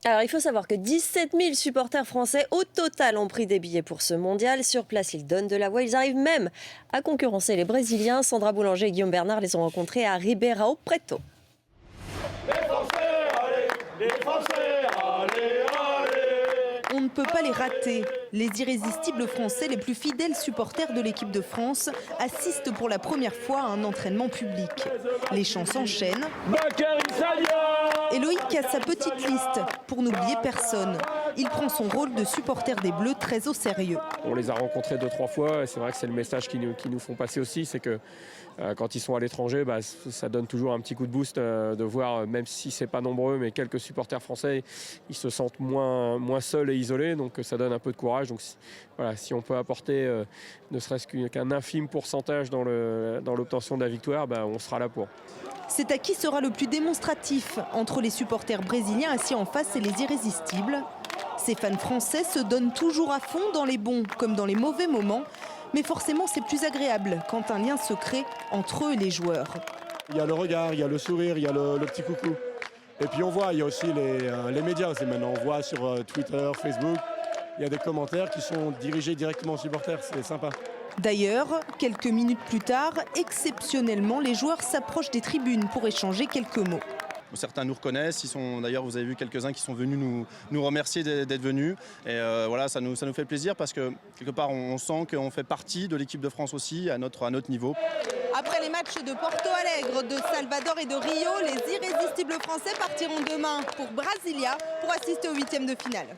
Alors, il faut savoir que 17 000 supporters français au total ont pris des billets pour ce mondial. Sur place, ils donnent de la voix. Ils arrivent même à concurrencer les Brésiliens. Sandra Boulanger et Guillaume Bernard les ont rencontrés à Ribeirão Preto. Les Français, allez, les Français, allez, allez. On ne peut pas les rater. Les irrésistibles Français, les plus fidèles supporters de l'équipe de France, assistent pour la première fois à un entraînement public. Les chants s'enchaînent. Et Loïc a sa petite liste pour n'oublier personne. Il prend son rôle de supporter des Bleus très au sérieux. On les a rencontrés 2-3 fois et c'est vrai que c'est le message qui nous font passer aussi, c'est que quand ils sont à l'étranger, ça donne toujours un petit coup de boost de voir, même si c'est pas nombreux, mais quelques supporters français, ils se sentent moins seuls et isolés, donc ça donne un peu de courage. Donc voilà, si on peut apporter ne serait-ce qu'un infime pourcentage dans l'obtention de la victoire, on sera là pour. C'est à qui sera le plus démonstratif entre les supporters brésiliens assis en face et les irrésistibles. Ces fans français se donnent toujours à fond dans les bons comme dans les mauvais moments. Mais forcément, c'est plus agréable quand un lien se crée entre eux et les joueurs. Il y a le regard, il y a le sourire, il y a le petit coucou. Et puis on voit, il y a aussi les médias aussi maintenant. On voit sur Twitter, Facebook, il y a des commentaires qui sont dirigés directement aux supporters. C'est sympa. D'ailleurs, quelques minutes plus tard, exceptionnellement, les joueurs s'approchent des tribunes pour échanger quelques mots. Certains nous reconnaissent, d'ailleurs vous avez vu quelques-uns qui sont venus nous remercier d'être venus. Et voilà, ça nous fait plaisir parce que quelque part on sent qu'on fait partie de l'équipe de France aussi à notre niveau. Après les matchs de Porto Alegre, de Salvador et de Rio, les irrésistibles Français partiront demain pour Brasilia pour assister au 8e de finale.